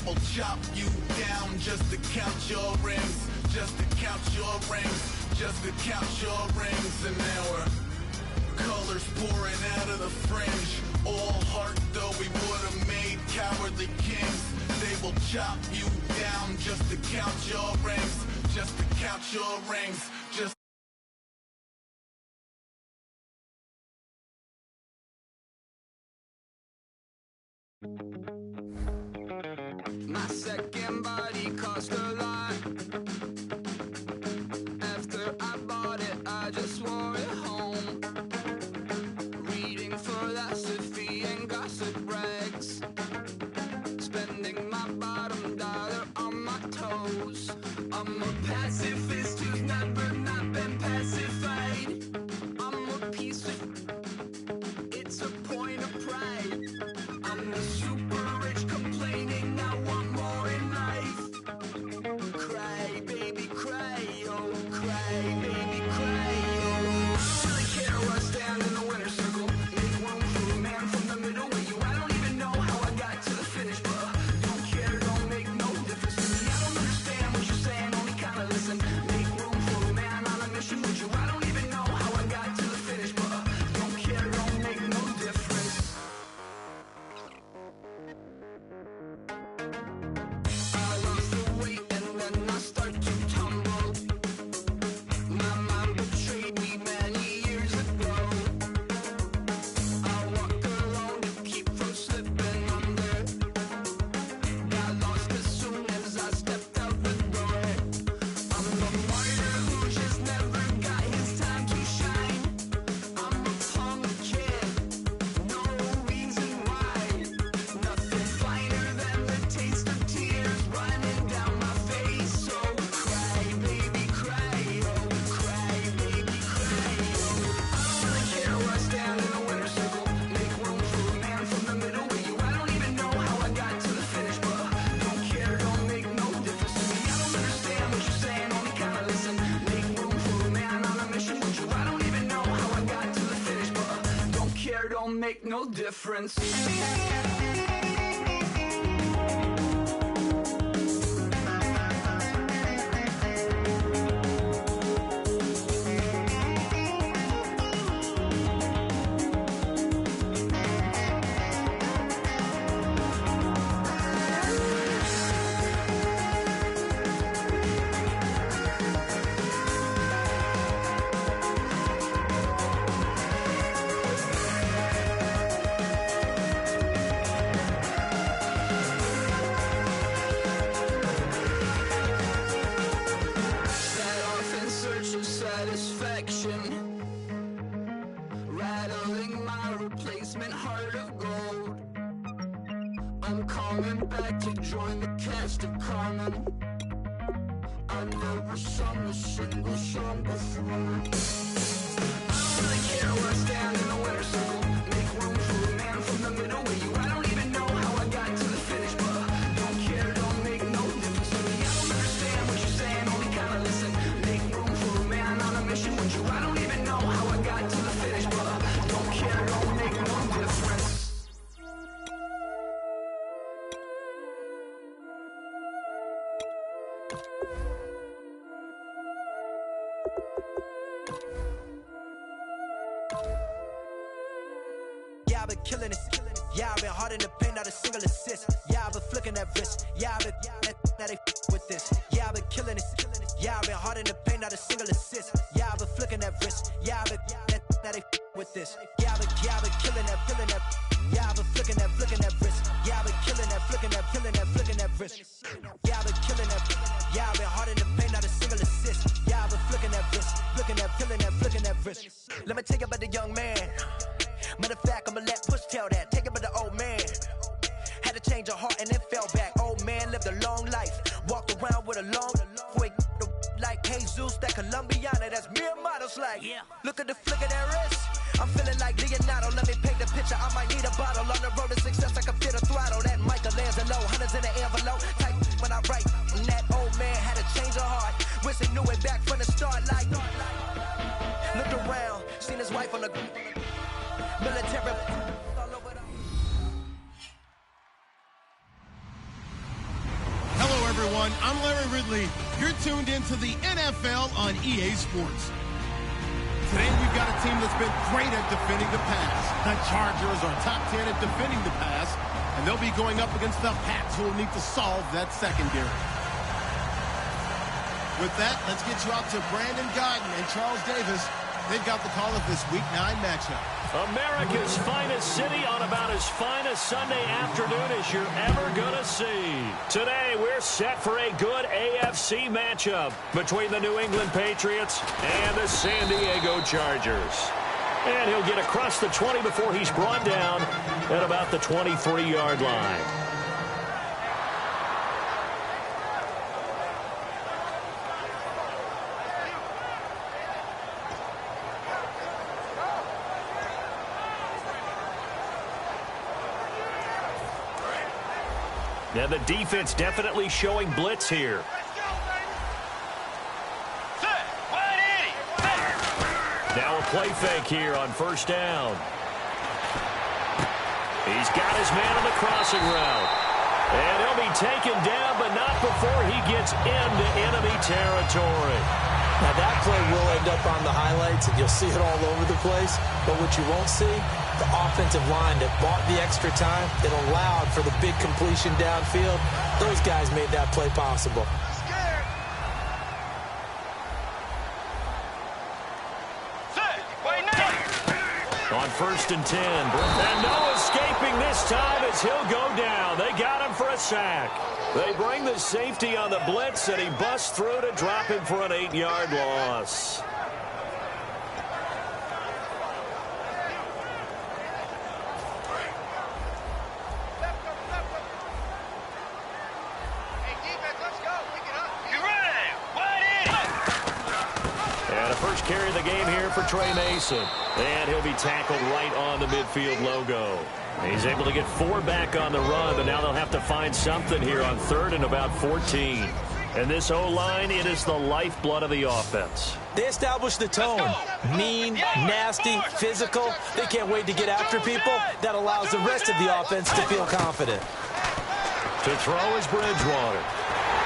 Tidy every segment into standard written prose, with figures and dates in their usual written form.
will chop you down just to count your rings, just to count your rings, just to count your rings. An hour, colors pouring out of the fringe, all heart though we would have made cowardly kings. They will chop you down just to count your rings, just to count your rings, just. My second body cost a lot. After I bought it, I just wore it home. Reading philosophy and gossip rags, spending my bottom dollar on my toes. I'm a pacifist who's never not been pacified. I'm a piece of, it's a point of pride. I'm the super rich complaining I want more in life. Cry, baby, cry, oh, cry, baby, cry, oh. Really care where I stand in the winner's circle. Make room for a man from the middle with you. I don't even know how I got to the finish, but don't care, don't make no difference to me. I don't understand what you're saying, only kinda listen. Make room for a man on a mission with you. I don't even know how I got to the finish, but don't care, don't make no difference. I lost the weight and then I start to tumble. My mind betrayed me many years ago. I walk alone to keep from slipping under. Got lost as soon as I stepped out the door. I'm the martyr who just never got his time to shine. I'm a punk kid, no reason why. Nothing finer than the taste of tears running down my face. So cry, baby, cry, oh, cry, baby, cry, oh. I don't really care where I stand in the winner's circle. Make room for a man from the middle with you. I don't even know how I got to the finish, but don't care, don't make no difference to me. I don't understand what you're saying, only kinda listen. Make room for a man on a mission with you. I don't even know how I got to the finish, but don't care, don't make no difference. Set off in search of satisfaction, rattling my replacement heart of gold. I'm coming back to join the cast of Carmen. I never sung a single song before. I don't really care where I stand in the winner's circle. Make room for a man from the middle with you. I don't even know how I got to the finish, but don't care, don't make no difference to me. I don't understand what you're saying, only kinda listen. Make room for a man on a mission with you. I don't even know how I got to the finish, but don't care, don't make no difference. Yeah, I've been killing it. Yeah, I've been hard in the paint, not a single assist. Yeah, I've been flicking that wrist. Yeah, I've been that they with this. Yeah, I've been killing it. Yeah, I've been hard in the paint, not a single assist. Yeah, I've been flicking that wrist. Yeah, I've been that they with this. Yeah, I've been killing that, killing that. Yeah, I've been flicking that wrist. Yeah, I've been killing that, flicking that wrist. Yeah, I've been killing that. Yeah, I've been hard in the paint, not a single assist. Yeah, I've been flicking that wrist, flicking that wrist. Let me tell you about the young man. Matter of fact, I'ma let Push tell that. Take it by the old man. Had to change her heart and then fell back. Old man lived a long life. Walked around with a long quick like Jesus, that Colombiana. That's mere models like. Look at the flick of that wrist. I'm feeling like Leonardo. Let me paint the picture. I might need a bottle. On the road to success, I can feel the throttle. That Michelangelo, hundreds in the envelope. Type when I write. And that old man had to change her heart. Wish he knew it back from the start. Like, looked around, seen his wife on the military. I'm Larry Ridley. You're tuned into the NFL on EA Sports. Today we've got a team that's been great at defending the pass. The Chargers are top 10 at defending the pass, and they'll be going up against the Pats, who will need to solve that secondary. With that, let's get you out to Brandon Godden and Charles Davis. They've got the call of this Week 9 matchup. America's finest city on about as fine a Sunday afternoon as you're ever going to see. Today, we're set for a good AFC matchup between the New England Patriots and the San Diego Chargers. And he'll get across the 20 before he's brought down at about the 23-yard line. Now the defense definitely showing blitz here. Now a play fake here on first down. He's got his man on the crossing route. And he'll be taken down, but not before he gets into enemy territory. Now that play will end up on the highlights, and you'll see it all over the place. But what you won't see, the offensive line that bought the extra time, it allowed for the big completion downfield. Those guys made that play possible. On first and 10. And no escaping this time as he'll go down. They got him for a sack. They bring the safety on the blitz, and he busts through to drop him for an 8-yard loss. First carry of the game here for Trey Mason. And he'll be tackled right on the midfield logo. He's able to get 4 back on the run, but now they'll have to find something here on 3rd and about 14. And this O-line, it is the lifeblood of the offense. They established the tone. Mean, nasty, physical. They can't wait to get after people. That allows the rest of the offense to feel confident. To throw is Bridgewater.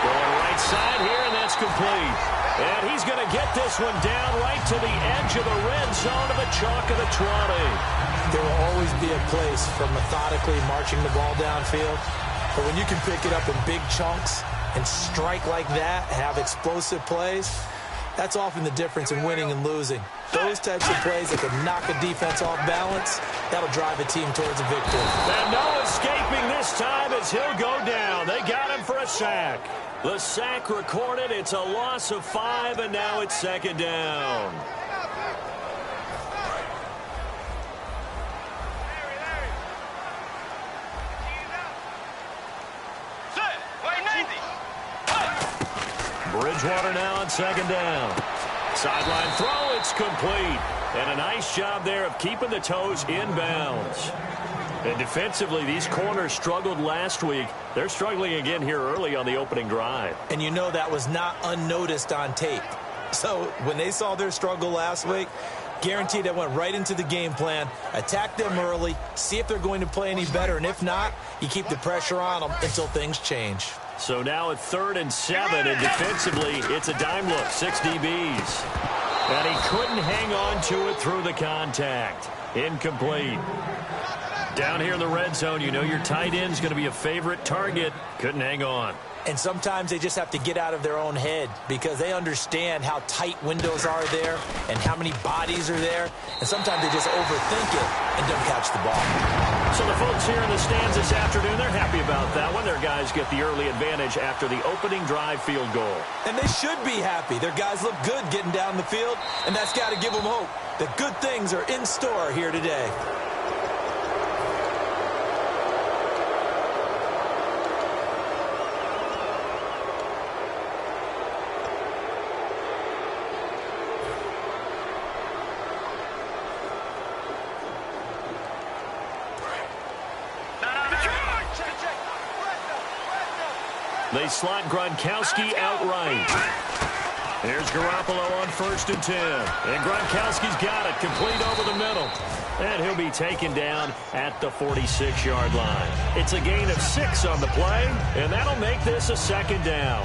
Going right side here, and that's complete. And he's going to get this one down right to the edge of the red zone of the chalk of the 20. There will always be a place for methodically marching the ball downfield. But when you can pick it up in big chunks and strike like that, have explosive plays, that's often the difference in winning and losing. Those types of plays that can knock a defense off balance, that'll drive a team towards a victory. And no escaping this time as he'll go down. They got him for a sack. The sack recorded. It's a loss of 5, and now it's 2nd down. Bridgewater now on 2nd down. Sideline throw, it's complete. And a nice job there of keeping the toes in bounds. And defensively, these corners struggled last week. They're struggling again here early on the opening drive. And you know that was not unnoticed on tape. So when they saw their struggle last week, guaranteed they went right into the game plan, attack them early, see if they're going to play any better. And if not, you keep the pressure on them until things change. So now at 3rd and 7, and defensively, it's a dime look, 6 DBs. And he couldn't hang on to it through the contact. Incomplete. Down here in the red zone, you know your tight end's going to be a favorite target. Couldn't hang on. And sometimes they just have to get out of their own head because they understand how tight windows are there and how many bodies are there. And sometimes they just overthink it and don't catch the ball. So the folks here in the stands this afternoon, they're happy about that one. Their guys get the early advantage after the opening drive field goal. And they should be happy. Their guys look good getting down the field, and that's got to give them hope that good things are in store here today. They slot Gronkowski outright. Here's Garoppolo on 1st and 10. And Gronkowski's got it, complete over the middle. And he'll be taken down at the 46-yard line. It's a gain of 6 on the play, and that'll make this a 2nd down.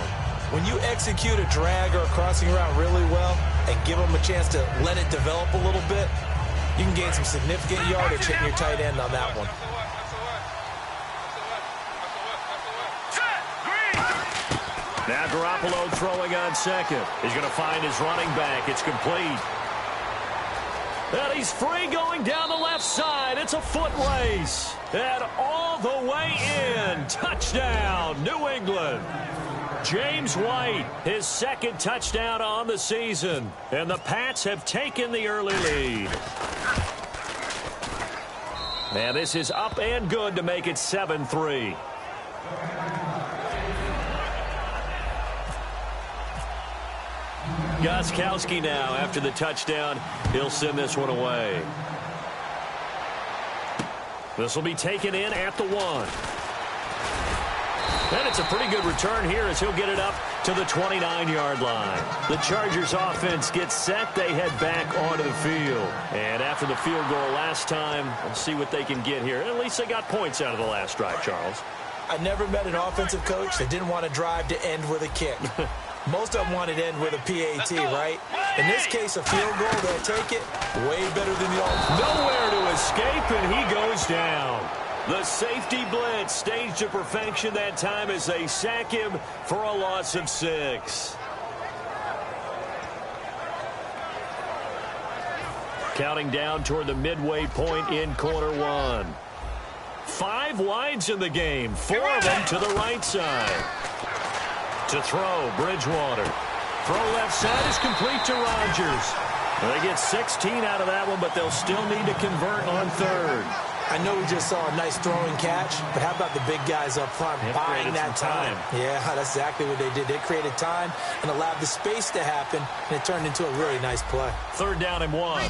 When you execute a drag or a crossing route really well and give them a chance to let it develop a little bit, you can gain some significant yardage hitting your tight end on that one. Now Garoppolo throwing on 2nd. He's going to find his running back. It's complete. And he's free going down the left side. It's a foot race. And all the way in. Touchdown, New England. James White, his 2nd touchdown on the season. And the Pats have taken the early lead. And this is up and good to make it 7-3. Gostkowski now after the touchdown. He'll send this one away. This will be taken in at the 1. And it's a pretty good return here as he'll get it up to the 29-yard line. The Chargers offense gets set. They head back onto the field. And after the field goal last time, we'll see what they can get here. At least they got points out of the last drive, Charles. I never met an offensive coach that didn't want to drive to end with a kick. Most of them wanted to end with a PAT, right? In this case, a field goal, they'll take it way better than the offense. Nowhere to escape, and he goes down. The safety blitz staged to perfection that time as they sack him for a loss of 6. Counting down toward the midway point in quarter 1. 5 wides in the game, 4 of them to the right side. To throw, Bridgewater. Throw left side is complete to Rodgers. They get 16 out of that one, but they'll still need to convert on 3rd. I know we just saw a nice throwing catch, but how about the big guys up front buying that time? Yeah, that's exactly what they did. They created time and allowed the space to happen, and it turned into a really nice play. 3rd down and 1.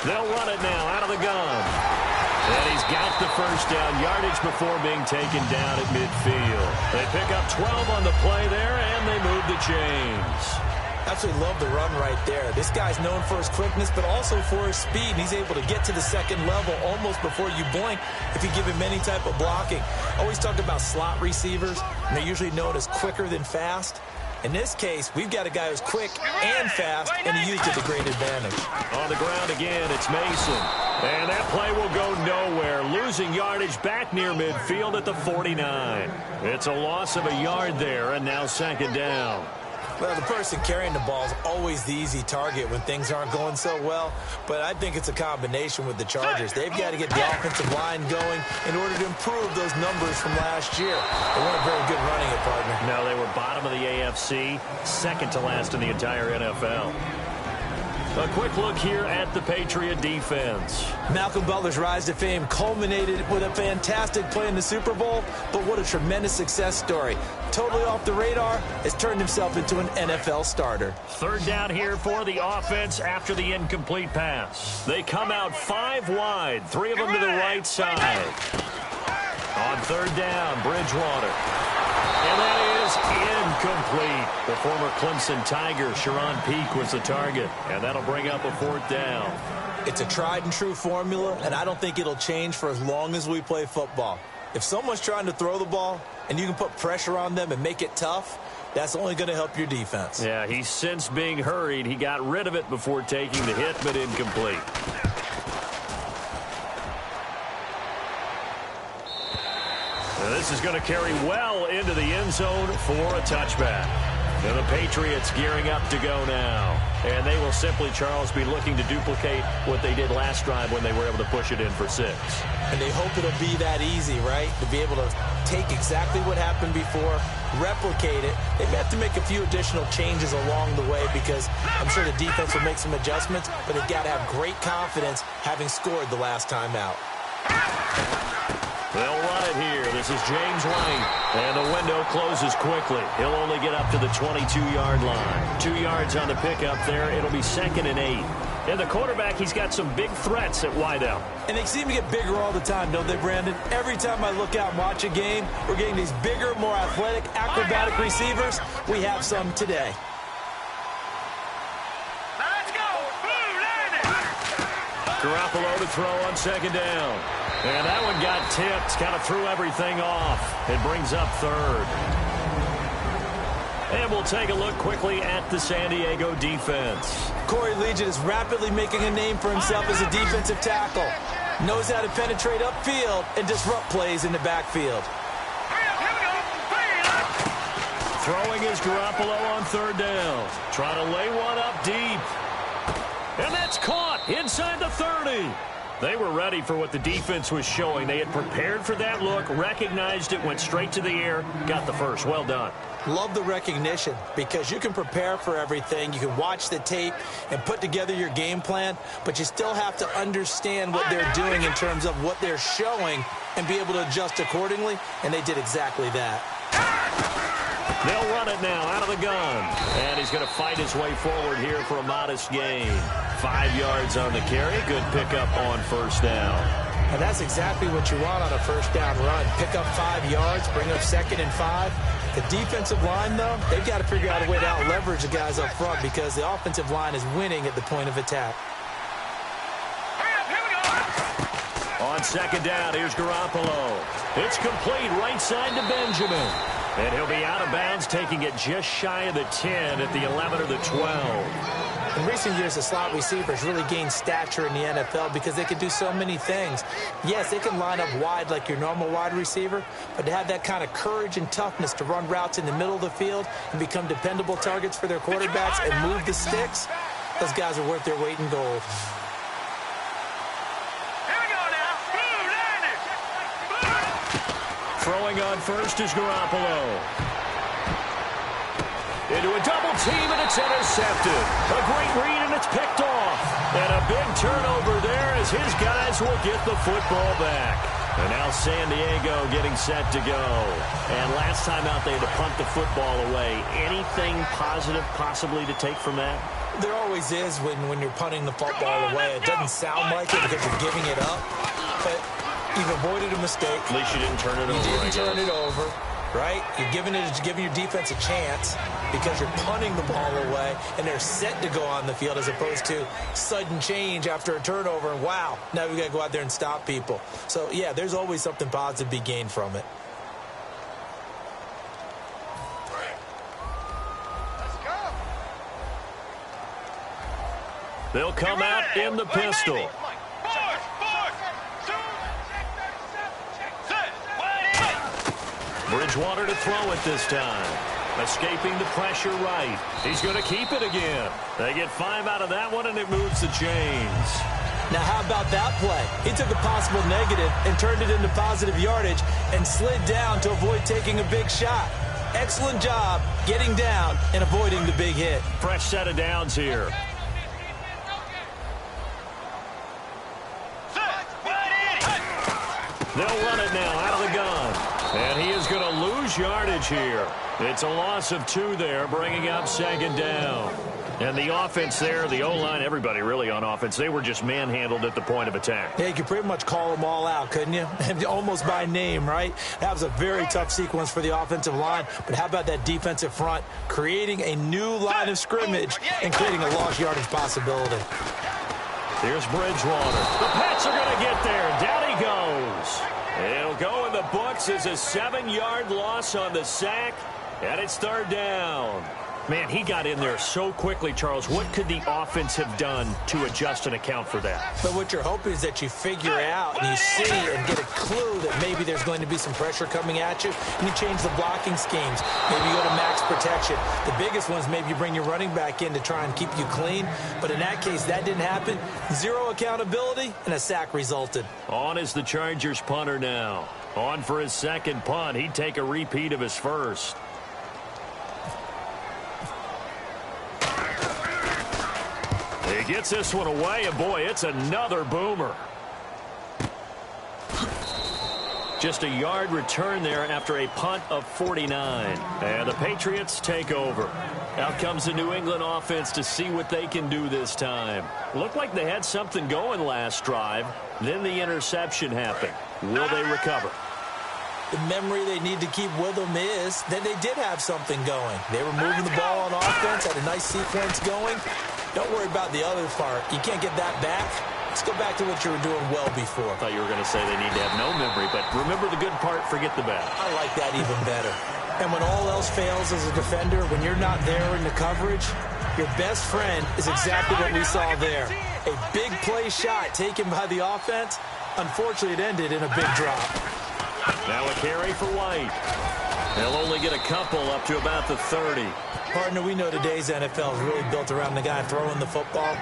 They'll run it now out of the gun. And he's got the 1st down yardage before being taken down at midfield. They pick up 12 on the play there, and they move the chains. Absolutely love the run right there. This guy's known for his quickness, but also for his speed. And he's able to get to the 2nd level almost before you blink if you give him any type of blocking. I always talk about slot receivers, and they're usually known as quicker than fast. In this case, we've got a guy who's quick and fast, and he used it to great advantage. On the ground again, it's Mason. And that play will go nowhere, losing yardage back near midfield at the 49. It's a loss of a yard there, and now 2nd down. Well, the person carrying the ball is always the easy target when things aren't going so well, but I think it's a combination with the Chargers. They've got to get the offensive line going in order to improve those numbers from last year. They weren't very good running it, partner. No, they were bottom of the AFC, 2nd to last in the entire NFL. A quick look here at the Patriot defense. Malcolm Butler's rise to fame culminated with a fantastic play in the Super Bowl, but what a tremendous success story. Totally off the radar, has turned himself into an NFL starter. 3rd down here for the offense after the incomplete pass. They come out 5 wide, 3 of them to the right side. On 3rd down, Bridgewater. And that is incomplete. The former Clemson Tiger, Sharon Peake, was the target. And that'll bring up a 4th down. It's a tried and true formula, and I don't think it'll change for as long as we play football. If someone's trying to throw the ball and you can put pressure on them and make it tough, that's only going to help your defense. Yeah, he's since being hurried. He got rid of it before taking the hit, but incomplete. And this is going to carry well into the end zone for a touchback. And the Patriots gearing up to go now. And they will simply, Charles, be looking to duplicate what they did last drive when they were able to push it in for 6. And they hope it'll be that easy, right? To be able to take exactly what happened before, replicate it. They've got to make a few additional changes along the way because I'm sure the defense will make some adjustments, but they've got to have great confidence having scored the last time out. They'll run it here. This is James White. And the window closes quickly. He'll only get up to the 22-yard line. 2 yards on the pickup there. It'll be 2nd and 8. And the quarterback, he's got some big threats at wideout. And they seem to get bigger all the time, don't they, Brandon? Every time I look out and watch a game, we're getting these bigger, more athletic, acrobatic receivers. We have some today. Garoppolo to throw on second down. And that one got tipped, kind of threw everything off. It brings up third. And we'll take a look quickly at the San Diego defense. Corey Legion is rapidly making a name for himself as a defensive tackle. Knows how to penetrate upfield and disrupt plays in the backfield. Throwing is Garoppolo on third down. Trying to lay one up deep. And that's caught inside the 30. They were ready for what the defense was showing. They had prepared for that look, recognized it, went straight to the air, got the first. Well done. Love the recognition because you can prepare for everything. You can watch the tape and put together your game plan, but you still have to understand what they're doing in terms of what they're showing and be able to adjust accordingly, and they did exactly that. They'll run it now out of the gun. And he's going to fight his way forward here for a modest gain. 5 yards on the carry. Good pickup on first down. And that's exactly what you want on a first down run. Pick up 5 yards, bring up 2nd and 5. The defensive line, though, they've got to figure out a way to out-leverage the guys up front because the offensive line is winning at the point of attack. On second down, here's Garoppolo. It's complete right side to Benjamin. And he'll be out of bounds, taking it just shy of the 10 at the 11 or the 12. In recent years, the slot receivers really gained stature in the NFL because they can do so many things. Yes, they can line up wide like your normal wide receiver, but to have that kind of courage and toughness to run routes in the middle of the field and become dependable targets for their quarterbacks and move the sticks, those guys are worth their weight in gold. Throwing on first is Garoppolo. Into a double team, and it's intercepted. A great read, and it's picked off. And a big turnover there as his guys will get the football back. And now San Diego getting set to go. And last time out, they had to punt the football away. Anything positive possibly to take from that? There always is when you're punting the football away. It doesn't sound like it because you're giving it up, but you've avoided a mistake. At least you didn't turn it over. You didn't turn it over, right? You're giving your defense a chance because you're punting the ball away, and they're set to go on the field as opposed to sudden change after a turnover, and wow, now we got to go out there and stop people. So, yeah, there's always something positive to be gained from it. They'll come out in the pistol. Bridgewater to throw it this time. Escaping the pressure right. He's going to keep it again. They get 5 out of that one, and it moves the chains. Now, how about that play? He took a possible negative and turned it into positive yardage and slid down to avoid taking a big shot. Excellent job getting down and avoiding the big hit. Fresh set of downs here. They'll run it now out of the gun. And he is going to lose yardage here. It's a loss of 2 there, bringing up second down. And the offense there, the O-line, everybody really on offense, they were just manhandled at the point of attack. Yeah, you could pretty much call them all out, couldn't you? Almost by name, right? That was a very tough sequence for the offensive line. But how about that defensive front creating a new line of scrimmage and creating a lost yardage possibility? Here's Bridgewater. The Pats are going to get there. Down he goes. It'll go in the books as a 7-yard loss on the sack, and it's third down. Man, he got in there so quickly, Charles. What could the offense have done to adjust and account for that? But what you're hoping is that you figure out and you see and get a clue that maybe there's going to be some pressure coming at you, and you change the blocking schemes. Maybe you go to max protection. The biggest one is maybe you bring your running back in to try and keep you clean. But in that case, that didn't happen. 0 accountability, and a sack resulted. On is the Chargers punter now. On for his second punt. He'd take a repeat of his first. He gets this one away, and boy, it's another boomer. Just a yard return there after a punt of 49. And the Patriots take over. Out comes the New England offense to see what they can do this time. Looked like they had something going last drive. Then the interception happened. Will they recover? The memory they need to keep with them is that they did have something going. They were moving the ball on offense, had a nice sequence going. Don't worry about the other part. You can't get that back. Let's go back to what you were doing well before. I thought you were going to say they need to have no memory, but remember the good part, forget the bad. I like that even better. And when all else fails as a defender, when you're not there in the coverage, your best friend is exactly what we saw there. A big play shot taken by the offense. Unfortunately, it ended in a big drop. Now a carry for White. They'll only get a couple up to about the 30. Partner, we know today's NFL is really built around the guy throwing the football.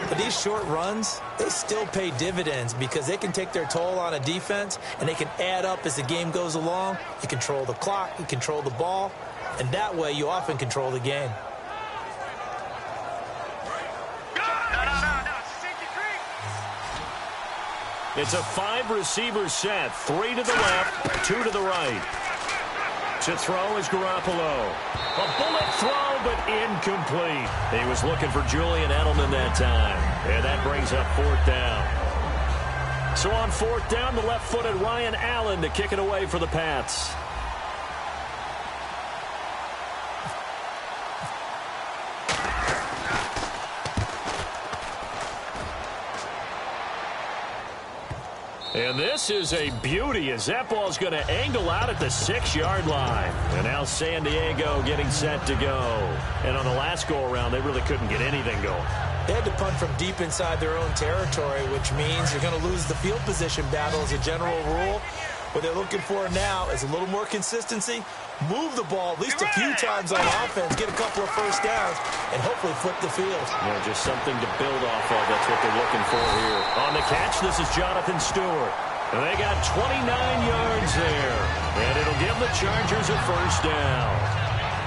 But these short runs, they still pay dividends because they can take their toll on a defense and they can add up as the game goes along. You control the clock, you control the ball, and that way you often control the game. It's a 5-receiver set. 3 to the left, 2 to the right. To throw is Garoppolo. A bullet throw, but incomplete. He was looking for Julian Edelman that time. And that brings up 4th down. So on 4th down, the left-footed Ryan Allen to kick it away for the Pats. And this is a beauty as that ball's going to angle out at the 6-yard line. And now San Diego getting set to go. And on the last go-around, they really couldn't get anything going. They had to punt from deep inside their own territory, which means you're going to lose the field position battle as a general rule. What they're looking for now is a little more consistency, move the ball at least a few times on offense, get a couple of first downs, and hopefully flip the field. Yeah, just something to build off of. That's what they're looking for here. On the catch, this is Jonathan Stewart. And they got 29 yards there. And it'll give the Chargers a first down.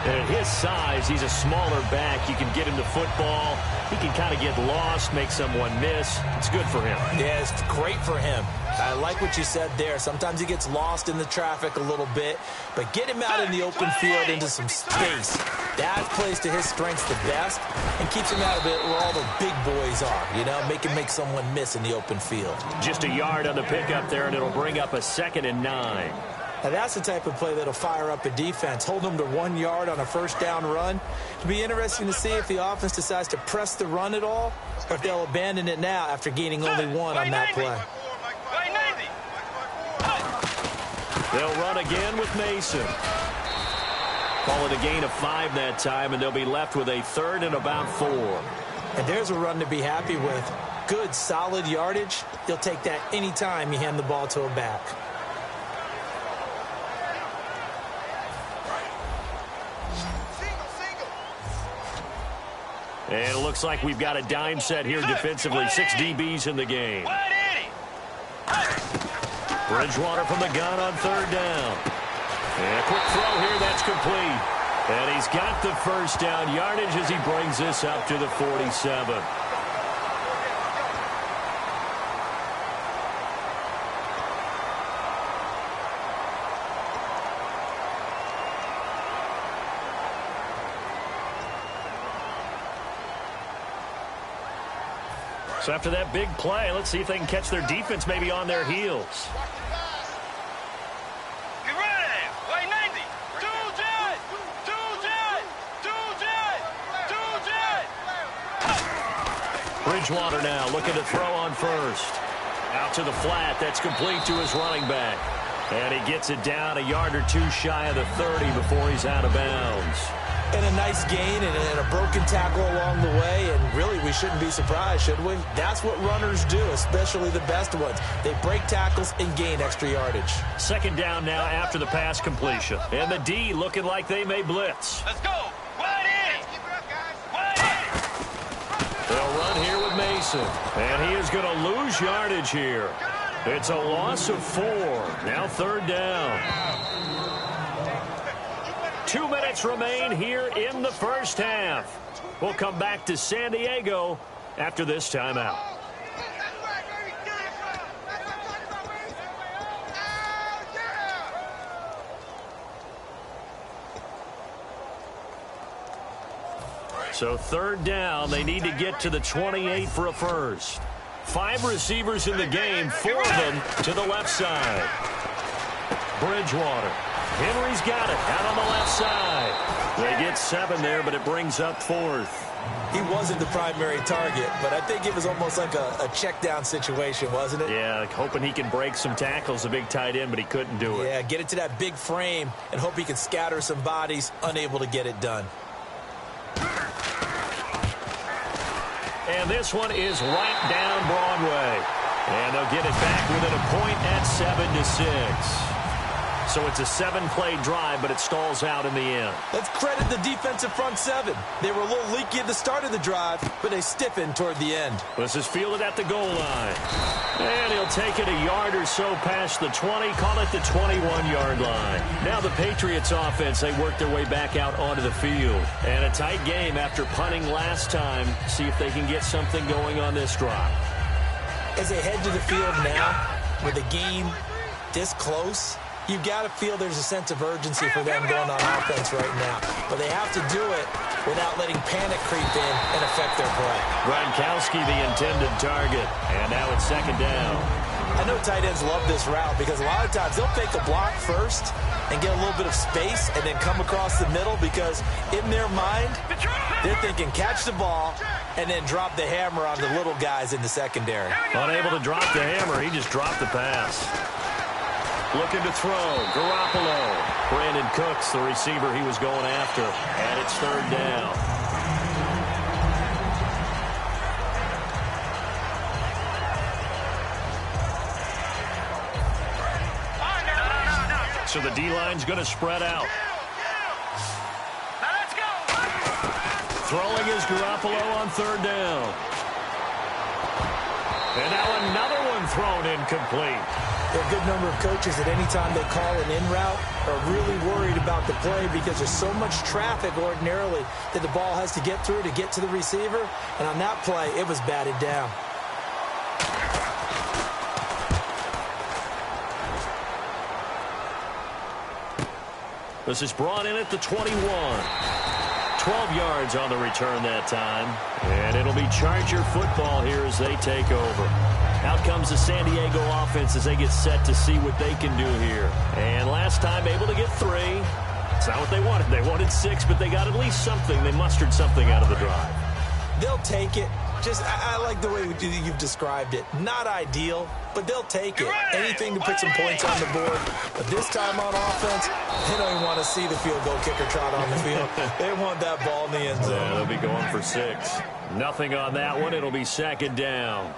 And at his size, he's a smaller back. You can get him the football. He can kind of get lost, make someone miss. It's good for him. Yeah, it's great for him. I like what you said there. Sometimes he gets lost in the traffic a little bit, but get him out in the open field into some space. That plays to his strengths the best and keeps him out of it where all the big boys are, you know, make him make someone miss in the open field. Just a yard on the pickup there, and it'll bring up a 2nd and 9. Now, that's the type of play that'll fire up a defense. Hold them to 1 yard on a first down run. It'll be interesting to see if the offense decides to press the run at all or if they'll abandon it now after gaining only 1 on that play. They'll run again with Mason. Call it a gain of 5 that time, and they'll be left with a 3rd and about 4. And there's a run to be happy with. Good, solid yardage. You'll take that any time you hand the ball to a back. And it looks like we've got a dime set here defensively. 6 DBs in the game. Bridgewater from the gun on 3rd down. And a quick throw here, that's complete. And he's got the first down yardage as he brings this up to the 47. So after that big play, let's see if they can catch their defense maybe on their heels. Bridgewater now looking to throw on first. Out to the flat. That's complete to his running back. And he gets it down a yard or 2 shy of the 30 before he's out of bounds. And a nice gain and a broken tackle along the way. And really, we shouldn't be surprised, should we? That's what runners do, especially the best ones. They break tackles and gain extra yardage. 2nd down now after the pass completion. And the D looking like they may blitz. Let's go. They'll run here with Mason. And he is going to lose yardage here. It's a loss of 4. Now 3rd down. 2 minutes remain here in the first half. We'll come back to San Diego after this timeout. So third down, they need to get to the 28 for a first. 5 receivers in the game, 4 of them to the left side. Bridgewater. Henry's got it out on the left side. They get 7 there, but it brings up 4th. He wasn't the primary target, but I think it was almost like a check down situation, wasn't it? Yeah, hoping he can break some tackles, a big tight end, but he couldn't do it. Yeah, get it to that big frame and hope he can scatter some bodies, unable to get it done. And this one is right down Broadway. And they'll get it back within a point at 7-6. So it's a 7-play drive, but it stalls out in the end. Let's credit the defensive front 7. They were a little leaky at the start of the drive, but they stiffened toward the end. This is fielded at the goal line. And he'll take it a yard or so past the 20, call it the 21-yard line. Now the Patriots offense, they work their way back out onto the field. And a tight game after punting last time. See if they can get something going on this drive. As they head to the field now, with the game this close, you've got to feel there's a sense of urgency for them going on offense right now. But they have to do it without letting panic creep in and affect their play. Gronkowski, the intended target. And now it's second down. I know tight ends love this route because a lot of times they'll fake a block first and get a little bit of space and then come across the middle because in their mind, they're thinking catch the ball and then drop the hammer on the little guys in the secondary. Unable to drop the hammer, he just dropped the pass. Looking to throw, Garoppolo. Brandon Cooks, the receiver he was going after. And it's third down. So the D-line's going to spread out. Throwing is Garoppolo on third down. And now another one thrown incomplete. There are a good number of coaches that any time they call an in route are really worried about the play because there's so much traffic ordinarily that the ball has to get through to get to the receiver. And on that play, it was batted down. This is brought in at the 21. 12 yards on the return that time. And it'll be Charger football here as they take over. Out comes the San Diego offense as they get set to see what they can do here. And last time able to get 3. It's not what they wanted. They wanted 6, but they got at least something. They mustered something out of the drive. They'll take it. Just, I like the way you've described it. Not ideal, but they'll take it. Anything to put some points on the board. But this time on offense, they don't even want to see the field goal kicker trot on the field. They want that ball in the end zone. Yeah, they'll be going for 6. Nothing on that one. It'll be second down.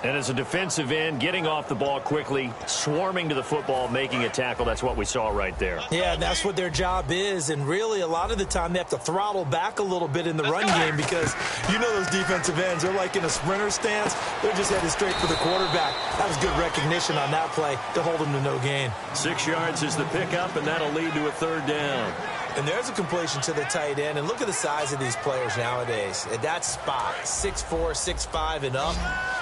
And as a defensive end, getting off the ball quickly, swarming to the football, making a tackle, that's what we saw right there. Yeah, that's what their job is. And really, a lot of the time, they have to throttle back a little bit in the run game because you know those defensive ends, they're like in a sprinter stance. They're just headed straight for the quarterback. That was good recognition on that play to hold them to no gain. 6 yards is the pickup, and that'll lead to a third down. And there's a completion to the tight end. And look at the size of these players nowadays. At that spot, 6'4", 6'5", and up.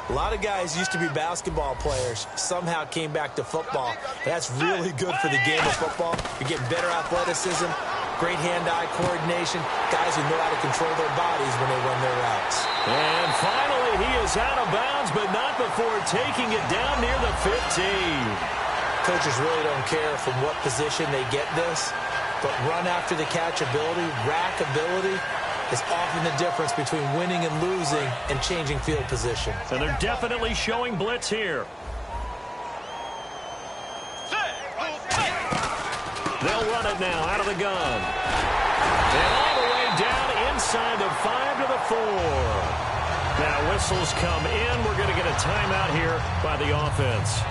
A lot of guys used to be basketball players, somehow came back to football. That's really good for the game of football. You're getting better athleticism, great hand-eye coordination, guys who know how to control their bodies when they run their routes. And finally, he is out of bounds, but not before taking it down near the 15. Coaches really don't care from what position they get this, but run after the catch ability, rack ability, is often the difference between winning and losing and changing field position. And they're definitely showing blitz here. They'll run it now out of the gun. And all the way down inside the 5 to the 4. Now whistles come in. We're going to get a timeout here by the offense.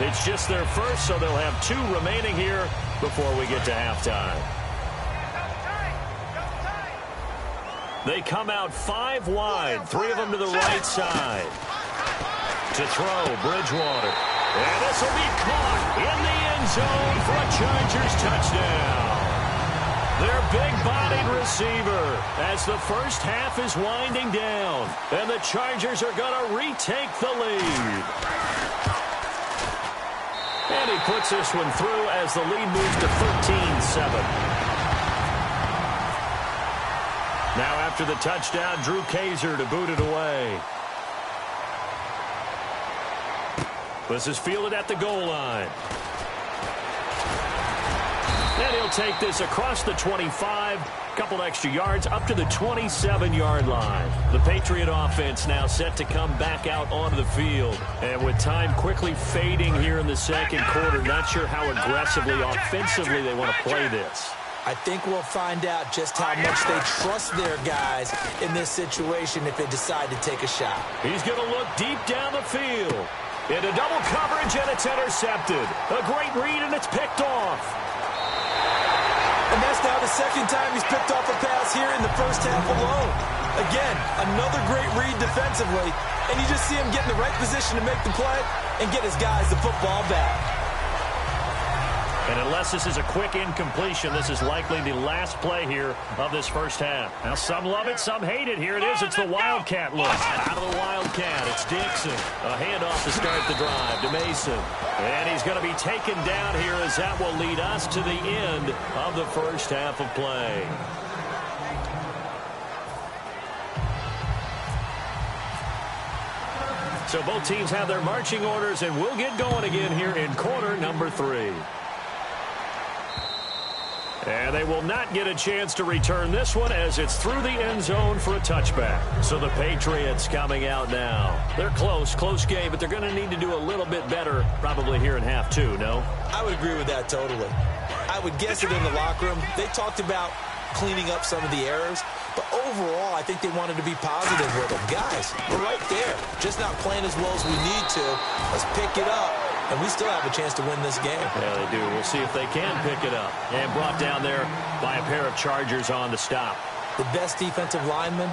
It's just their first, so they'll have 2 remaining here before we get to halftime. They come out 5 wide, 3 of them to the right side. To throw, Bridgewater. And this will be caught in the end zone for a Chargers touchdown. Their big-bodied receiver as the first half is winding down. And the Chargers are going to retake the lead. And he puts this one through as the lead moves to 13-7. Now after the touchdown, Drew Kaiser to boot it away. This is fielded at the goal line. And he'll take this across the 25, couple extra yards up to the 27-yard line. The Patriot offense now set to come back out onto the field. And with time quickly fading here in the second quarter, not sure how aggressively, offensively they want to play this. I think we'll find out just how much they trust their guys in this situation if they decide to take a shot. He's going to look deep down the field. Into double coverage, and it's intercepted. A great read, and it's picked off. And that's now the second time he's picked off a pass here in the first half alone. Again, another great read defensively, and you just see him get in the right position to make the play and get his guys the football back. And unless this is a quick incompletion, this is likely the last play here of this first half. Now, some love it, some hate it. Here it is. It's the Wildcat look. Out of the Wildcat, it's Dixon. A handoff to start the drive to Mason. And he's going to be taken down here as that will lead us to the end of the first half of play. So both teams have their marching orders, and we'll get going again here in quarter number 3. And they will not get a chance to return this one as it's through the end zone for a touchback. So the Patriots coming out now. They're close game, but they're going to need to do a little bit better probably here in half 2, no? I would agree with that totally. I would guess it in the locker room. They talked about cleaning up some of the errors, but overall, I think they wanted to be positive with them. Guys, we're right there. Just not playing as well as we need to. Let's pick it up. And we still have a chance to win this game. Yeah, they do. We'll see if they can pick it up. And brought down there by a pair of Chargers on the stop. The best defensive linemen,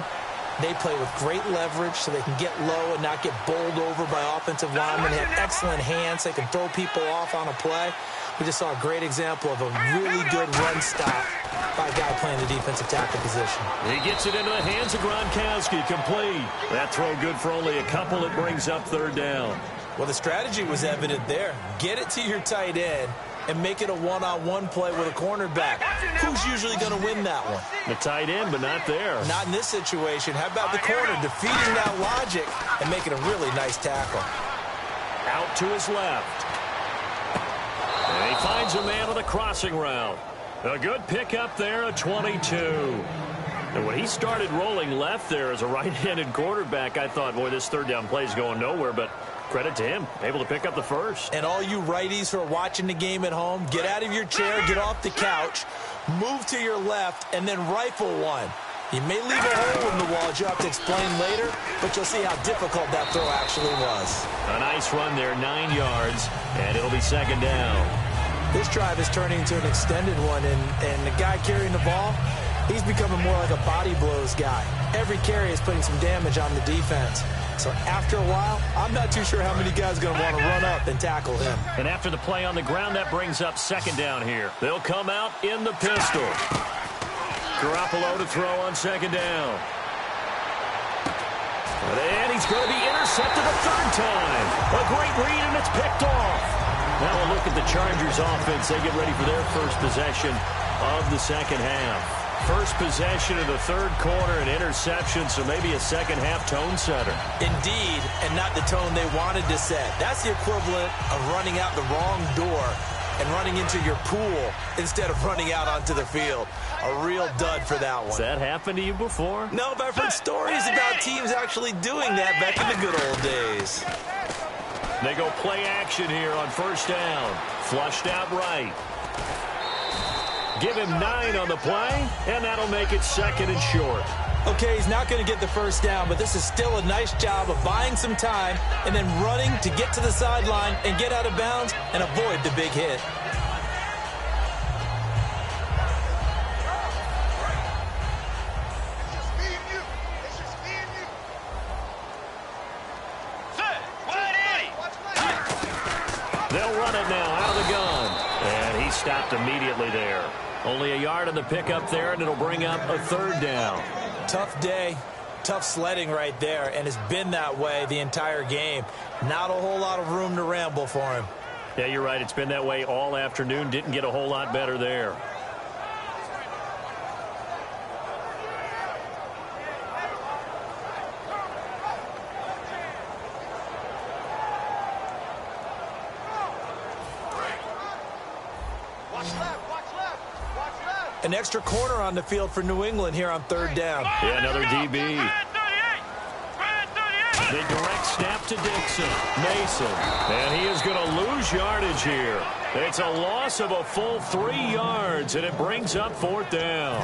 they play with great leverage so they can get low and not get bowled over by offensive linemen. They have excellent hands. They can throw people off on a play. We just saw a great example of a really good run stop by a guy playing the defensive tackle position. He gets it into the hands of Gronkowski. Complete. That throw good for only a couple. It brings up third down. Well, the strategy was evident there. Get it to your tight end and make it a one-on-one play with a cornerback. Who's usually going to win that one? The tight end, but not there. Not in this situation. How about the corner defeating that logic and making a really nice tackle? Out to his left. And he finds a man on the crossing route. A good pickup there, a 22. And when he started rolling left there as a right-handed quarterback, I thought, boy, this third down play is going nowhere, but credit to him, able to pick up the first. And all you righties who are watching the game at home, get out of your chair, get off the couch, move to your left, and then rifle one. You may leave a hole in the wall, as you have to explain later, but you'll see how difficult that throw actually was. A nice run there, 9 yards, and it'll be second down. This drive is turning into an extended one, and the guy carrying the ball, he's becoming more like a body blows guy. Every carry is putting some damage on the defense. So after a while, I'm not too sure how many guys are going to want to run up and tackle him. And after the play on the ground, that brings up second down here. They'll come out in the pistol. Garoppolo to throw on second down. And he's going to be intercepted a third time. A great read, and it's picked off. Now a look at the Chargers offense. They get ready for their first possession of the second half. First possession of the third quarter, an interception, so maybe a second-half tone setter. Indeed, and not the tone they wanted to set. That's the equivalent of running out the wrong door and running into your pool instead of running out onto the field. A real dud for that one. Has that happened to you before? No, but I've heard stories about teams actually doing that back in the good old days. They go play action here on first down. Flushed out right. Give him 9 on the play, and that'll make it second and short. Okay, he's not going to get the first down, but this is still a nice job of buying some time and then running to get to the sideline and get out of bounds and avoid the big hit. They'll run it now out of the gun, and he stopped immediately there. Only a yard on the pickup there, and it'll bring up a third down. Tough day, tough sledding right there, and it's been that way the entire game. Not a whole lot of room to ramble for him. Yeah, you're right. It's been that way all afternoon. Didn't get a whole lot better there. An extra corner on the field for New England here on third down. Yeah, another DB. The direct snap to Dixon. Mason. And he is going to lose yardage here. It's a loss of a full 3 yards, and it brings up fourth down.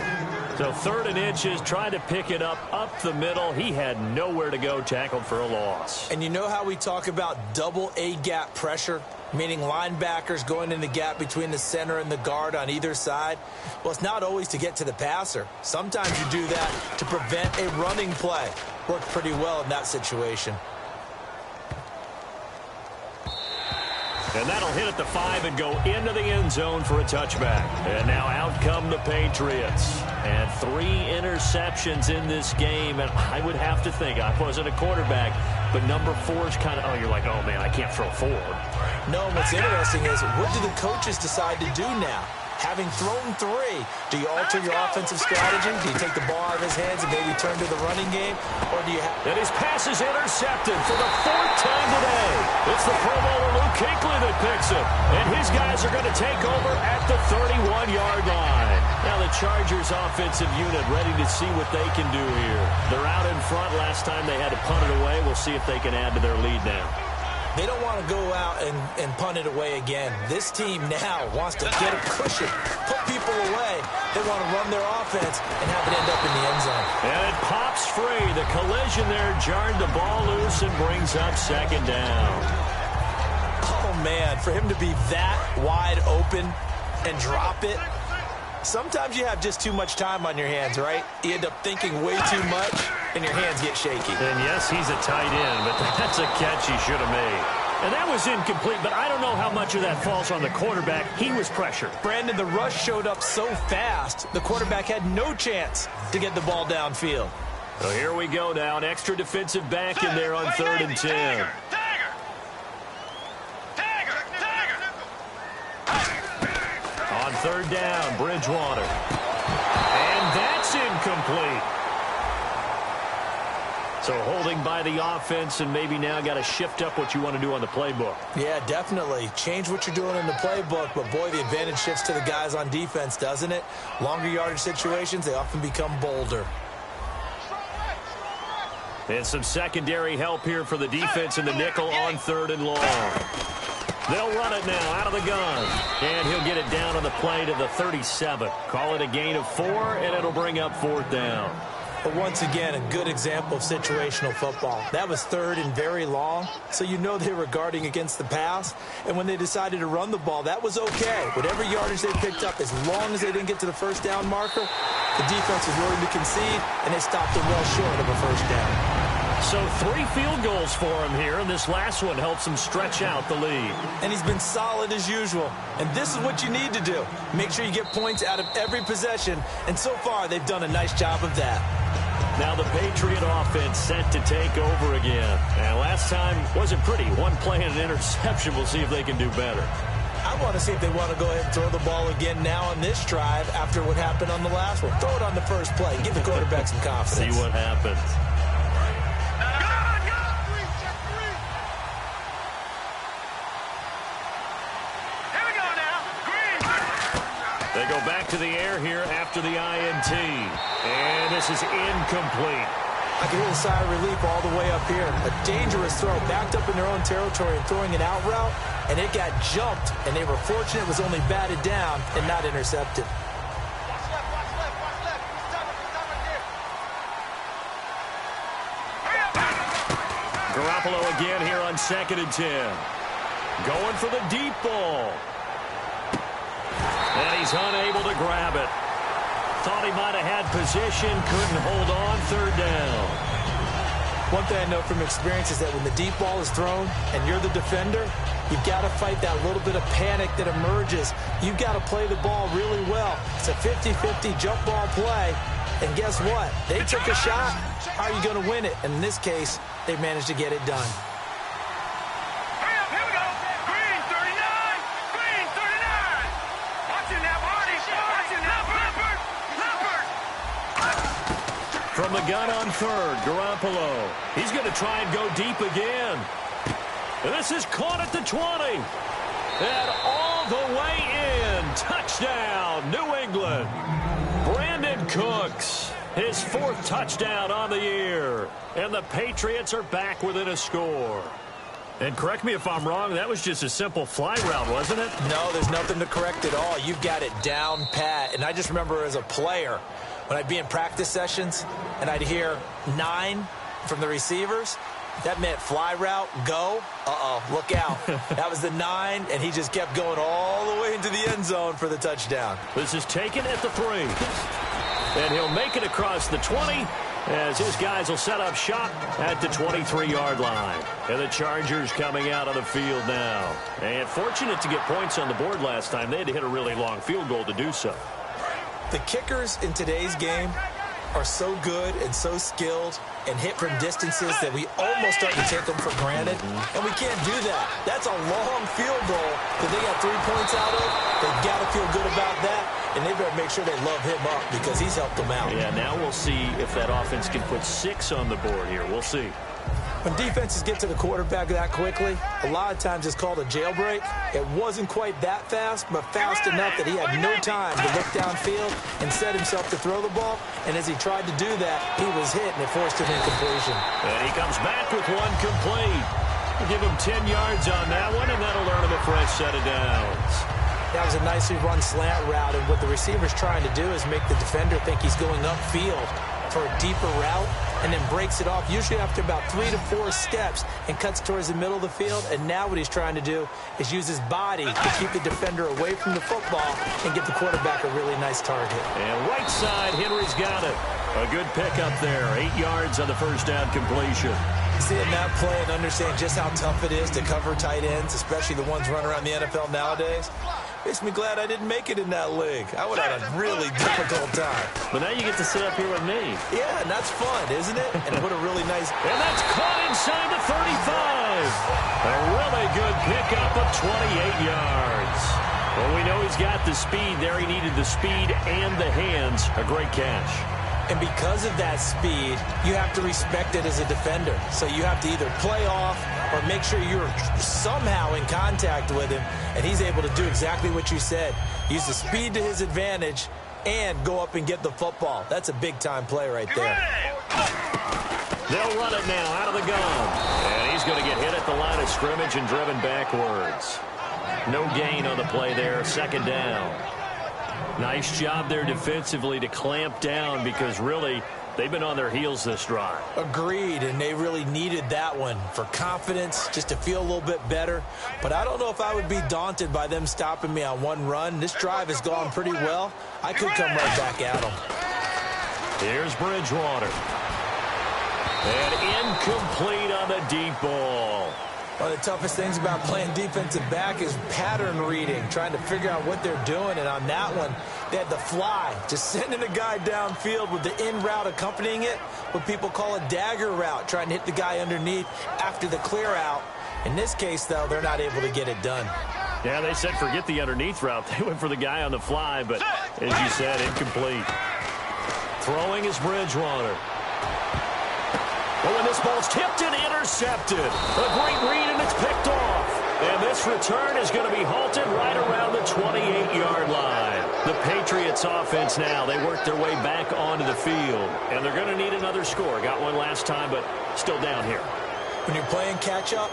So 3rd and inches, trying to pick it up the middle. He had nowhere to go, tackled for a loss. And you know how we talk about double A-gap pressure, meaning linebackers going in the gap between the center and the guard on either side? Well, it's not always to get to the passer. Sometimes you do that to prevent a running play. Worked pretty well in that situation. And that'll hit at the 5 and go into the end zone for a touchback. And now out come the Patriots. And 3 interceptions in this game. And I would have to think, I wasn't a quarterback, but number 4 is kind of, you're like, oh, man, I can't throw 4. No, what's interesting is, what do the coaches decide to do now? Having thrown 3, do you alter your offensive strategy? Do you take the ball out of his hands and maybe turn to the running game? Or do you And his pass is intercepted for the 4th time today. It's the Pro Bowler Luke Kuechly that picks it. And his guys are going to take over at the 31-yard line. Now the Chargers offensive unit ready to see what they can do here. They're out in front. Last time they had to punt it away. We'll see if they can add to their lead now. They don't want to go out and punt it away again. This team now wants to get a cushion, put people away. They want to run their offense and have it end up in the end zone. And it pops free. The collision there jarred the ball loose and brings up 2nd down. Oh, man, for him to be that wide open and drop it. Sometimes you have just too much time on your hands, right? You end up thinking way too much, and your hands get shaky. And yes, he's a tight end, but that's a catch he should have made. And that was incomplete, but I don't know how much of that falls on the quarterback. He was pressured. Brandon, the rush showed up so fast, the quarterback had no chance to get the ball downfield. So here we go now, an extra defensive back in there on 3rd and 10. On 3rd down, Bridgewater. And that's incomplete. So holding by the offense, and maybe now got to shift up what you want to do on the playbook. Yeah, definitely. Change what you're doing in the playbook, but boy, the advantage shifts to the guys on defense, doesn't it? Longer yardage situations, they often become bolder. And some secondary help here for the defense in the nickel on 3rd and long. They'll run it now out of the gun. And he'll get it down on the play to the 37. Call it a gain of 4, and it'll bring up 4th down. But once again, a good example of situational football. That was 3rd and very long, so you know they were guarding against the pass. And when they decided to run the ball, that was okay. Whatever yardage they picked up, as long as they didn't get to the 1st down marker, the defense was willing to concede, and they stopped them well short of a 1st down. So 3 field goals for him here, and this last one helps him stretch out the lead. And he's been solid as usual. And this is what you need to do. Make sure you get points out of every possession, and so far they've done a nice job of that. Now the Patriot offense set to take over again. And last time wasn't pretty. 1 play and an interception. We'll see if they can do better. I want to see if they want to go ahead and throw the ball again now on this drive after what happened on the last one. Throw it on the first play. Give the quarterback some confidence. See what happens. They go back to the air here after the INT. And this is incomplete. I can hear the sigh of relief all the way up here. A dangerous throw, backed up in their own territory and throwing an out route, and it got jumped, and they were fortunate it was only batted down and not intercepted. Garoppolo again here on 2nd and 10. Going for the deep ball. And he's unable to grab it. Thought he might have had position, couldn't hold on, 3rd down. One thing I know from experience is that when the deep ball is thrown and you're the defender, you've got to fight that little bit of panic that emerges. You've got to play the ball really well. It's a 50-50 jump ball play. And guess what? They took a shot. How are you going to win it? And in this case, they managed to get it done. From the gun on 3rd, Garoppolo. He's going to try and go deep again. And this is caught at the 20. And all the way in. Touchdown, New England. Brandon Cooks, his 4th touchdown on the year. And the Patriots are back within a score. And correct me if I'm wrong, that was just a simple fly route, wasn't it? No, there's nothing to correct at all. You've got it down pat. And I just remember as a player, when I'd be in practice sessions and I'd hear 9 from the receivers, that meant fly route, go. Look out. That was the 9, and he just kept going all the way into the end zone for the touchdown. This is taken at the 3. And he'll make it across the 20 as his guys will set up shop at the 23-yard line. And the Chargers coming out on the field now. And fortunate to get points on the board last time. They had to hit a really long field goal to do so. The kickers in today's game are so good and so skilled and hit from distances that we almost start to take them for granted. And we can't do that. That's a long field goal that they got 3 points out of. They've got to feel good about that, and they better make sure they love him up because he's helped them out. Yeah, now we'll see if that offense can put 6 on the board here. We'll see. When defenses get to the quarterback that quickly, a lot of times it's called a jailbreak. It wasn't quite that fast, but fast enough that he had no time to look downfield and set himself to throw the ball. And as he tried to do that, he was hit, and it forced an incompletion. And he comes back with 1 complete. We'll give him 10 yards on that one, and that'll earn him a fresh set of downs. That was a nicely run slant route, and what the receiver's trying to do is make the defender think he's going upfield for a deeper route, and then breaks it off, usually after about 3 to 4 steps, and cuts towards the middle of the field. And now what he's trying to do is use his body to keep the defender away from the football and give the quarterback a really nice target. And right side, Henry's got it. A good pickup there. 8 yards on the first down completion. Seeing that play and understand just how tough it is to cover tight ends, especially the ones running around the NFL nowadays, makes me glad I didn't make it in that league. I would have had a really difficult time. But now you get to sit up here with me. Yeah, and that's fun, isn't it? And what a really nice... And that's caught inside the 35. A really good pickup of 28 yards. Well, we know he's got the speed there. He needed the speed and the hands. A great catch. And because of that speed, you have to respect it as a defender. So you have to either play off or make sure you're somehow in contact with him, and he's able to do exactly what you said. Use the speed to his advantage and go up and get the football. That's a big-time play right there. They'll run it now out of the gun. And he's going to get hit at the line of scrimmage and driven backwards. No gain on the play there. Second down. Nice job there defensively to clamp down because really they've been on their heels this drive. Agreed, and they really needed that one for confidence, just to feel a little bit better. But I don't know if I would be daunted by them stopping me on one run. This drive has gone pretty well. I could come right back at them. Here's Bridgewater. And incomplete on the deep ball. One of the toughest things about playing defensive back is pattern reading, trying to figure out what they're doing. And on that one, they had the fly, just sending a guy downfield with the in route accompanying it, what people call a dagger route, trying to hit the guy underneath after the clear out. In this case, though, they're not able to get it done. Yeah, they said forget the underneath route. They went for the guy on the fly, but as you said, incomplete. Throwing is Bridgewater. Oh, and this ball's tipped and intercepted. A great read, and it's picked off. And this return is going to be halted right around the 28-yard line. The Patriots offense now, they work their way back onto the field. And they're going to need another score. Got one last time, but still down here. When you're playing catch-up,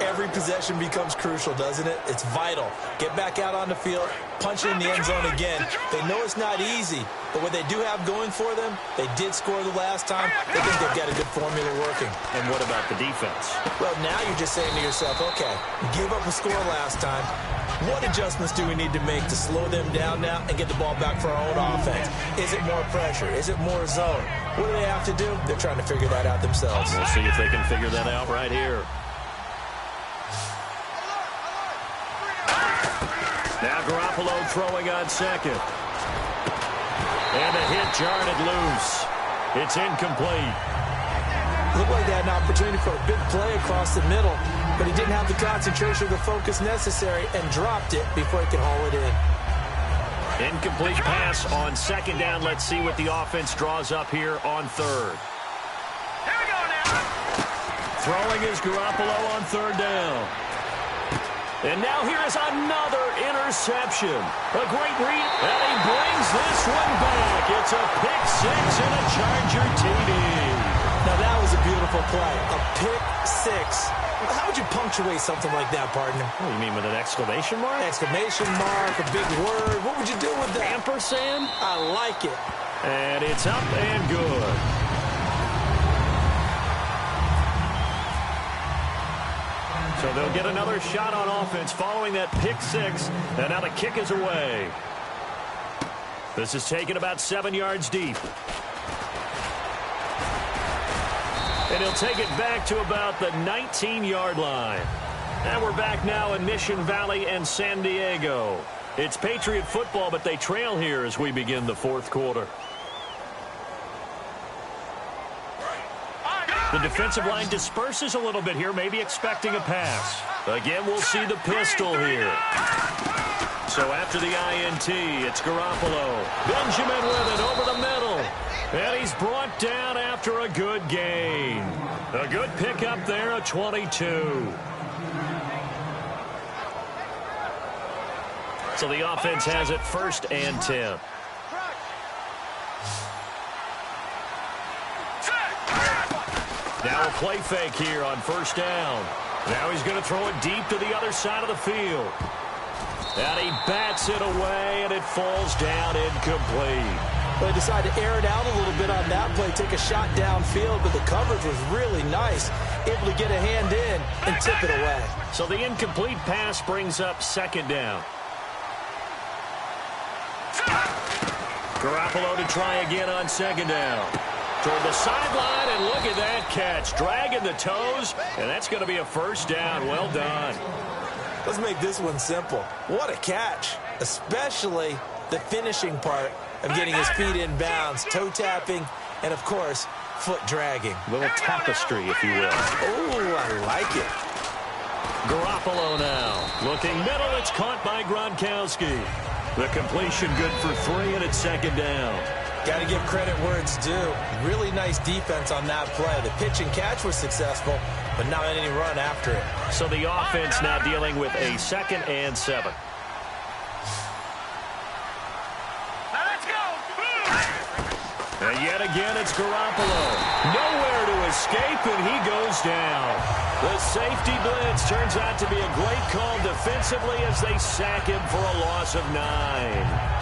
every possession becomes crucial, doesn't it? It's vital. Get back out on the field, punch it in the end zone again. They know it's not easy, but what they do have going for them, they did score the last time. They think they've got a good formula working. And what about the defense? Well, now you're just saying to yourself, okay, we gave up a score last time. What adjustments do we need to make to slow them down now and get the ball back for our own offense? Is it more pressure? Is it more zone? What do they have to do? They're trying to figure that out themselves. We'll see if they can figure that out right here. Now Garoppolo throwing on second. And the hit jarred it loose. It's incomplete. Looked like they had an opportunity for a big play across the middle, but he didn't have the concentration or the focus necessary and dropped it before he could haul it in. Incomplete pass on second down. Let's see what the offense draws up here on third. Here we go now. Throwing is Garoppolo on third down. And now here is another interception. A great read, and he brings this one back. It's a pick six and a Charger TD. Now that was a beautiful play. A pick six. How would you punctuate something like that, partner? What do you mean, with an exclamation mark? Exclamation mark, a big word. What would you do with that? Ampersand? I like it. And it's up and good. So they'll get another shot on offense following that pick six. And now the kick is away. This is taken about 7 yards deep. And he'll take it back to about the 19-yard line. And we're back now in Mission Valley and San Diego. It's Patriot football, but they trail here as we begin the fourth quarter. The defensive line disperses a little bit here, maybe expecting a pass. Again, we'll see the pistol here. So after the INT, it's Garoppolo. Benjamin with it over the middle. And he's brought down after a good gain. A good pickup there, a 22. So the offense has it 1st and 10. Now a play fake here on 1st down. Now he's going to throw it deep to the other side of the field. And he bats it away, and it falls down incomplete. Well, they decided to air it out a little bit on that play, take a shot downfield, but the coverage was really nice, able to get a hand in and tip it away. So the incomplete pass brings up 2nd down. Garoppolo to try again on 2nd down. Toward the sideline, and look at that catch. Dragging the toes, and that's going to be a 1st down. Well done. Let's make this one simple. What a catch, especially the finishing part of getting his feet in bounds, toe tapping, and, of course, foot dragging. A little tapestry, if you will. Oh, I like it. Garoppolo now. Looking middle, it's caught by Gronkowski. The completion good for 3, and it's 2nd down. Got to give credit where it's due. Really nice defense on that play. The pitch and catch was successful, but not any run after it. So the offense now dealing with a 2nd and 7. And yet again, it's Garoppolo. Nowhere to escape, and he goes down. The safety blitz turns out to be a great call defensively as they sack him for a loss of 9.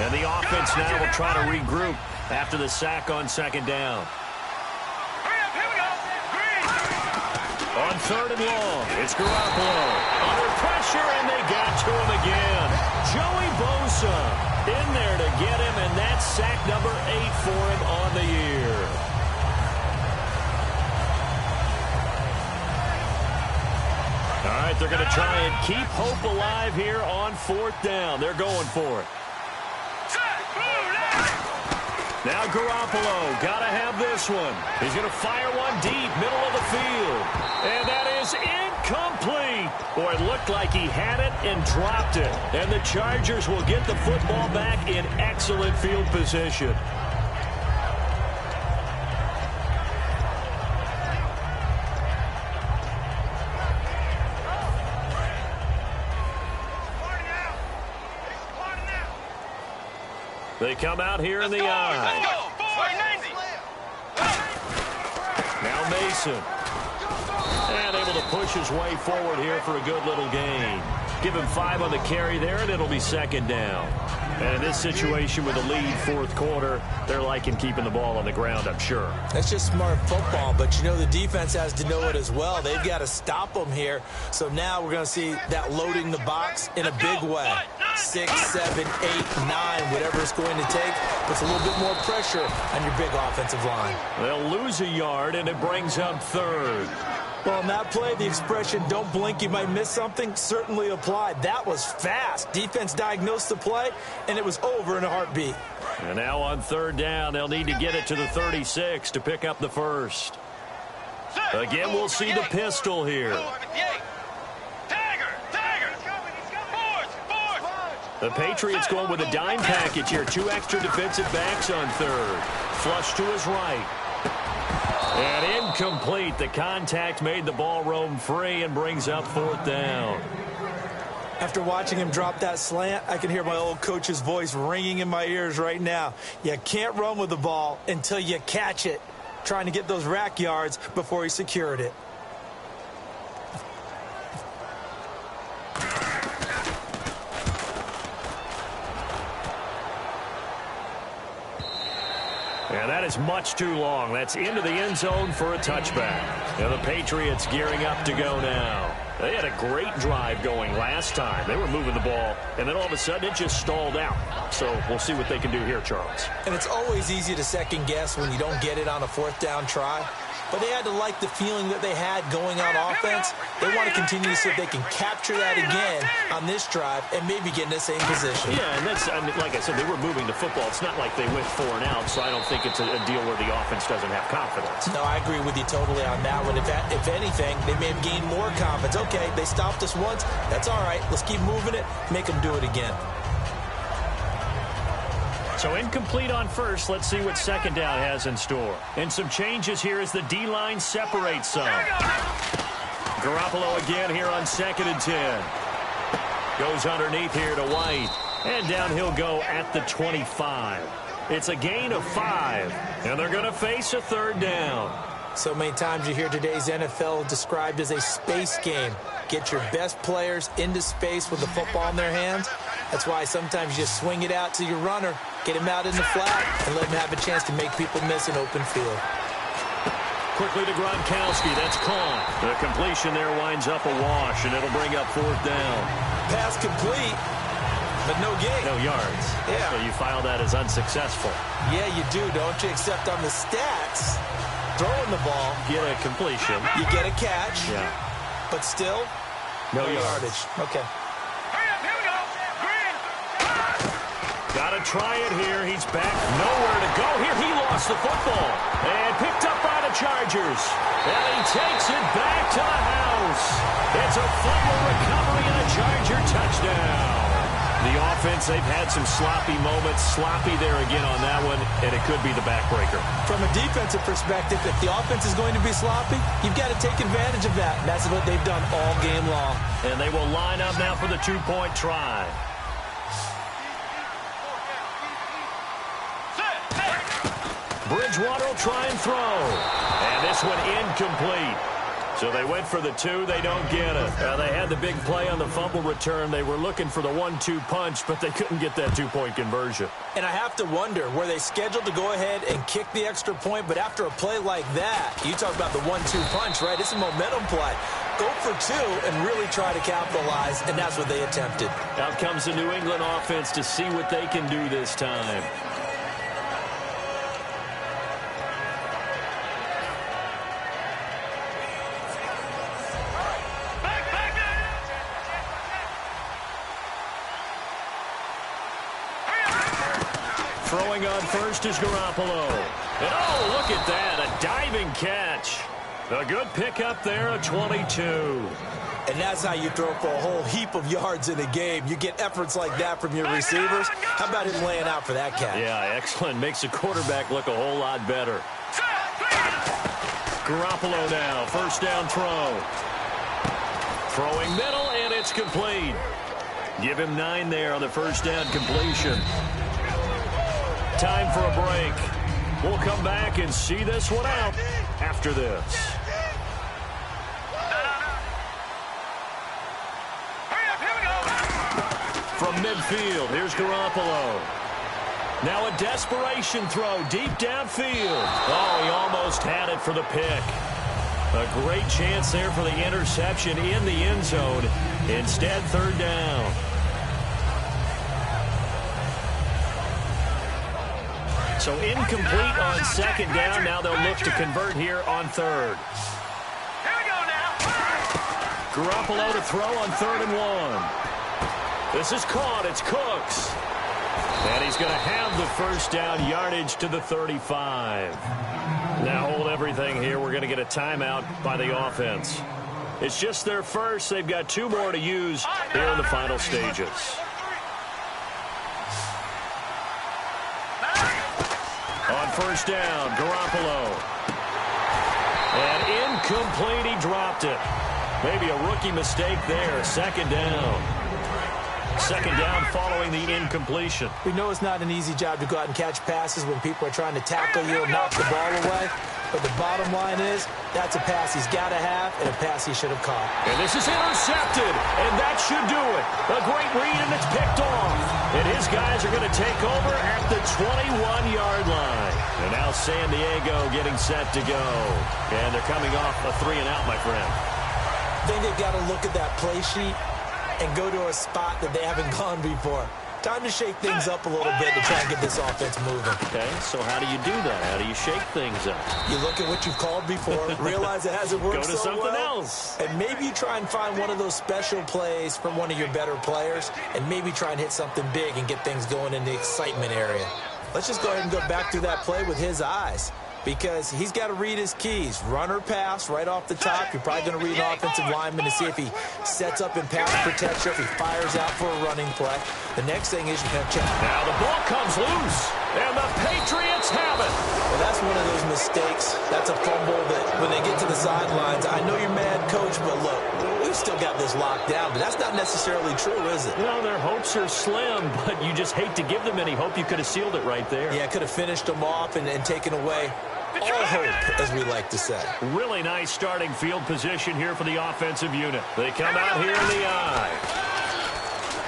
And the offense now will try to regroup after the sack on 2nd down. On 3rd and long, it's Garoppolo. Under pressure, and they got to him again. Joey Bosa in there to get him, and that's sack number 8 for him on the year. All right, they're going to try and keep hope alive here on 4th down. They're going for it. Now Garoppolo, got to have this one. He's going to fire one deep, middle of the field. And that is incomplete. Boy, it looked like he had it and dropped it. And the Chargers will get the football back in excellent field position. They come out here in the eye. Now Mason. And able to push his way forward here for a good little gain. Give him 5 on the carry there, and it'll be 2nd down. And in this situation with a lead 4th quarter, they're liking keeping the ball on the ground, I'm sure. That's just smart football, but you know the defense has to know it as well. They've got to stop them here. So now we're going to see that loading the box in a big way. 6, 7, 8, 9, whatever it's going to take. Puts a little bit more pressure on your big offensive line. They'll lose a yard, and it brings up 3rd. Well, on that play, the expression, don't blink, you might miss something, certainly applied. That was fast. Defense diagnosed the play, and it was over in a heartbeat. And now on 3rd down, they'll need to get it to the 36 to pick up the 1st. Again, we'll see the pistol here. The Patriots going with a dime package here. 2 extra defensive backs on 3rd. Flush to his right. And incomplete. The contact made the ball roam free and brings up 4th down. After watching him drop that slant, I can hear my old coach's voice ringing in my ears right now. You can't run with the ball until you catch it. Trying to get those rack yards before he secured it. And that is much too long. That's into the end zone for a touchback. And the Patriots gearing up to go now. They had a great drive going last time. They were moving the ball, and then all of a sudden it just stalled out. So we'll see what they can do here, Charles. And it's always easy to second guess when you don't get it on a 4th down try. But they had to like the feeling that they had going on offense. They want to continue to see if they can capture that again on this drive and maybe get in the same position. Yeah, and that's, I mean, like I said, they were moving the football. It's not like they went 4 and out, so I don't think it's a deal where the offense doesn't have confidence. No, I agree with you totally on that one. If anything, they may have gained more confidence. Okay, they stopped us once. That's all right. Let's keep moving it. Make them do it again. So incomplete on first. Let's see what 2nd down has in store. And some changes here as the D-line separates some. Garoppolo again here on 2nd and 10. Goes underneath here to White. And down he'll go at the 25. It's a gain of 5. And they're going to face a 3rd down. So many times you hear today's NFL described as a space game. Get your best players into space with the football in their hands. That's why sometimes you just swing it out to your runner, get him out in the flat, and let him have a chance to make people miss an open field. Quickly to Gronkowski. That's caught. The completion there winds up a wash, and it'll bring up 4th down. Pass complete, but no gain. No yards. Yeah. So you file that as unsuccessful. Yeah, you do, don't you? Except on the stats, throwing the ball, Get a completion. you get a catch, Yeah. but still, No yardage. Okay. Got to try it here. He's back. Nowhere to go here. He lost the football. And picked up by the Chargers. And he takes it back to the house. It's a fumble recovery and a Charger touchdown. The offense, they've had some sloppy moments. Sloppy there again on that one, and it could be the backbreaker. From a defensive perspective, if the offense is going to be sloppy, you've got to take advantage of that. And that's what they've done all game long. And they will line up now for the 2-point try. Bridgewater will try and throw. And this one incomplete. So they went for the 2. They don't get it. They had the big play on the fumble return. They were looking for the 1-2 punch, but they couldn't get that 2-point conversion. And I have to wonder, were they scheduled to go ahead and kick the extra point? But after a play like that, you talk about the 1-2 punch, right? It's a momentum play. Go for 2 and really try to capitalize, and that's what they attempted. Out comes the New England offense to see what they can do this time. Throwing on first is Garoppolo. And oh, look at that, a diving catch. A good pickup there, a 22. And that's how you throw for a whole heap of yards in a game. You get efforts like that from your receivers. How about him laying out for that catch? Yeah, excellent. Makes the quarterback look a whole lot better. Garoppolo now, 1st down throw. Throwing middle, and it's complete. Give him 9 there on the 1st down completion. Time for a break. We'll come back and see this one out after this. From midfield, here's Garoppolo. Now a desperation throw deep downfield. Oh, he almost had it for the pick. A great chance there for the interception in the end zone. Instead, 3rd down. So incomplete on 2nd down. Now they'll look to convert here on 3rd. Here we go now. Garoppolo to throw on 3rd and 1. This is caught. It's Cooks. And he's going to have the 1st down yardage to the 35. Now hold everything here. We're going to get a timeout by the offense. It's just their first. They've got 2 more to use here in the final stages. On 1st down, Garoppolo. And incomplete, he dropped it. Maybe a rookie mistake there. Second down. Second down following the incompletion. We know it's not an easy job to go out and catch passes when people are trying to tackle you and knock the ball away. But the bottom line is, that's a pass he's got to have and a pass he should have caught. And this is intercepted, and that should do it. A great read, and it's picked off. And his guys are going to take over at the 21-yard line. And now San Diego getting set to go. And they're coming off a 3-and-out, my friend. I think they've got to look at that play sheet and go to a spot that they haven't gone before. Time to shake things up a little bit to try and get this offense moving. Okay, so how do you do that? How do you shake things up? You look at what you've called before, realize it hasn't worked so well. Go to something else. And maybe you try and find one of those special plays from one of your better players, and maybe try and hit something big and get things going in the excitement area. Let's just go ahead and go back through that play with his eyes, because he's got to read his keys. Run or pass right off the top. You're probably going to read an offensive lineman to see if he sets up in pass protection, if he fires out for a running play. The next thing is you're going to check. Now the ball comes loose, and the Patriots have it. Well, that's one of those mistakes. That's a fumble that when they get to the sidelines, I know you're mad, coach, but look, we've still got this locked down, but that's not necessarily true, is it? Well, their hopes are slim, but you just hate to give them any hope. You could have sealed it right there. Yeah, could have finished them off and taken away all hope, as we like to say. Really nice starting field position here for the offensive unit. They come out here in the I.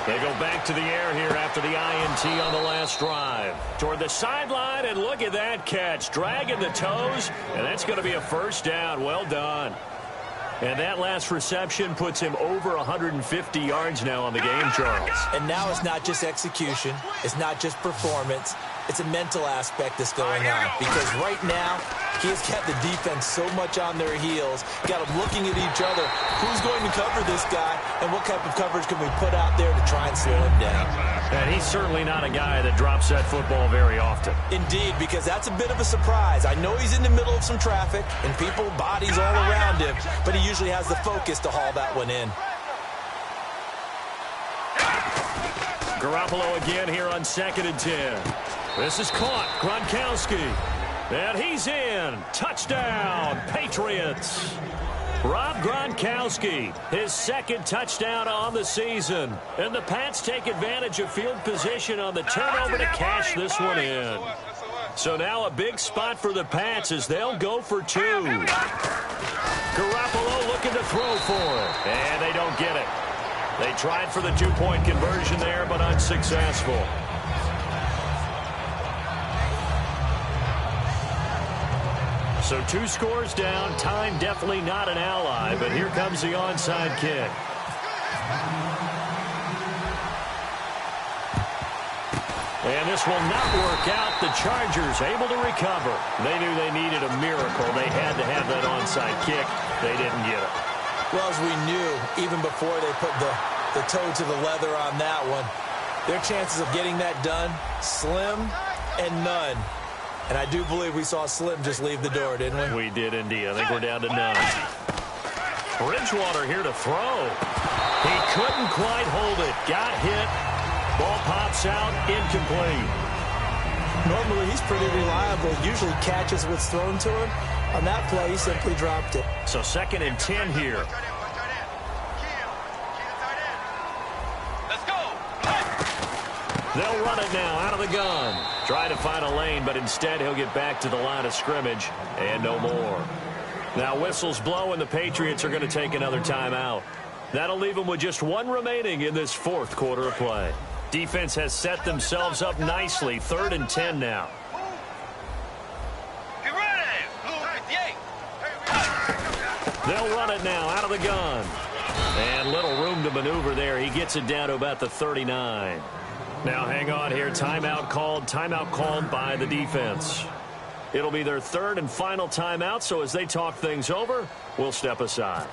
They go back to the air here after the INT on the last drive. Toward the sideline, and look at that catch. Dragging the toes, and that's going to be a first down. Well done. And that last reception puts him over 150 yards now on the game, Charles. And now it's not just execution. It's not just performance. It's a mental aspect that's going on. Because right now, he has got the defense so much on their heels, got them looking at each other. Who's going to cover this guy, and what type of coverage can we put out there to try and slow him down? And he's certainly not a guy that drops that football very often. Indeed, because that's a bit of a surprise. I know he's in the middle of some traffic, and people, bodies all around him, but he usually has the focus to haul that one in. Garoppolo again here on 2nd and 10. This is caught. Gronkowski. And he's in. Touchdown, Patriots. Rob Gronkowski, his second touchdown on the season. And the Pats take advantage of field position on the turnover to cash this one in. So now a big spot for the Pats as they'll go for two. Garoppolo looking to throw for it. And they don't get it. They tried for the two-point conversion there, but unsuccessful. So 2 scores down. Time definitely not an ally, but here comes the onside kick. And this will not work out. The Chargers able to recover. They knew they needed a miracle. They had to have that onside kick. They didn't get it. Well, as we knew, even before they put the toe to the leather on that one, their chances of getting that done, slim and none. And I do believe we saw Slim just leave the door, didn't we? We did indeed. I think we're down to none. Bridgewater here to throw. He couldn't quite hold it. Got hit. Ball pops out. Incomplete. Normally, he's pretty reliable. Usually catches what's thrown to him. On that play, he simply dropped it. So 2nd and 10 here. They'll run it now out of the gun. Try to find a lane, but instead he'll get back to the line of scrimmage and no more. Now whistles blow, and the Patriots are going to take another timeout. That'll leave them with just 1 remaining in this 4th quarter of play. Defense has set themselves up nicely. 3rd and 10 now. They'll run it now out of the gun. And little room to maneuver there. He gets it down to about the 39. Now hang on here. Timeout called by the defense. It'll be their 3rd and final timeout, so as they talk things over, we'll step aside.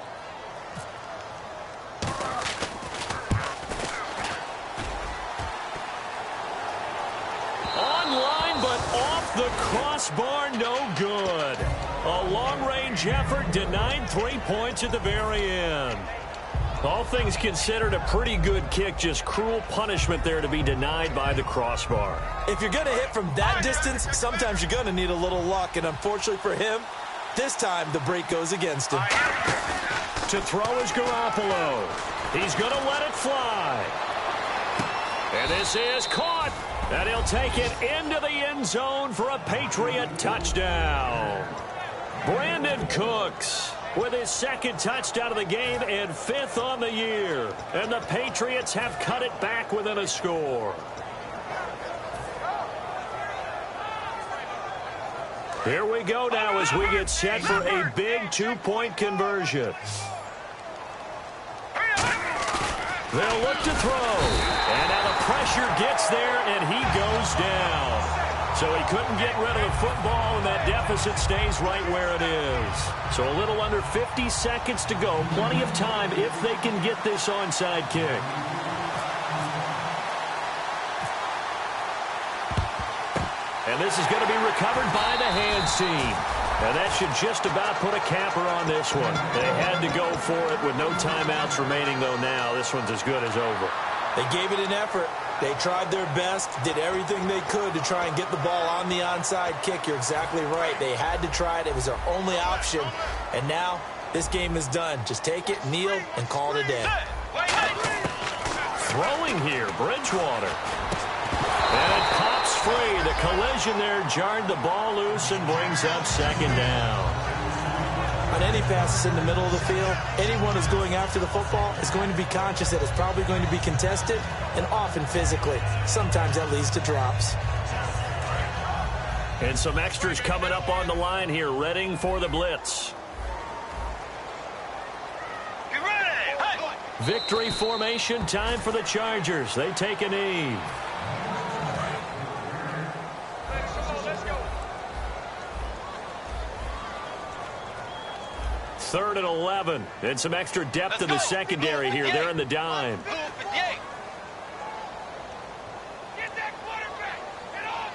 Online, but off the crossbar, no good. A long-range effort denied 3 points at the very end. All things considered, a pretty good kick, just cruel punishment there to be denied by the crossbar. If you're going to hit from that distance, sometimes you're going to need a little luck, and unfortunately for him, This time, the break goes against him. To throw is Garoppolo. He's going to let it fly. And this is caught. And he'll take it into the end zone for a Patriot touchdown. Brandon Cooks with his second touchdown of the game and 5th on the year. And the Patriots have cut it back within a score. Here we go now as we get set for a big 2-point conversion. They'll look to throw. And now the pressure gets there, and he goes down. So he couldn't get rid of the football, and that deficit stays right where it is. So a little under 50 seconds to go. Plenty of time if they can get this onside kick. And this is going to be recovered by the hands team. And that should just about put a capper on this one. They had to go for it with no timeouts remaining, though now. This one's as good as over. They gave it an effort. They tried their best, did everything they could to try and get the ball on the onside kick. You're exactly right. They had to try it. It was their only option. And now this game is done. Just take it, kneel, and call it a day. Throwing here, Bridgewater. And it pops free. The collision there jarred the ball loose and brings up second down. On any passes in the middle of the field, anyone who's going after the football is going to be conscious that it's probably going to be contested, and often physically. Sometimes that leads to drops. And some extras coming up on the line here, readying for the blitz. Get ready! Hey! Victory formation, time for the Chargers. They take a knee. Third and 11. And some extra depth in the secondary here. They're in the dime. Get that quarterback! Get off!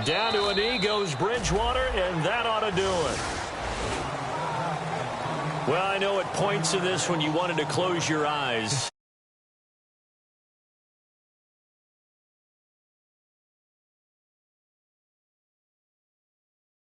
Down to a knee goes Bridgewater, and that ought to do it. Well, I know at points in this when you wanted to close your eyes.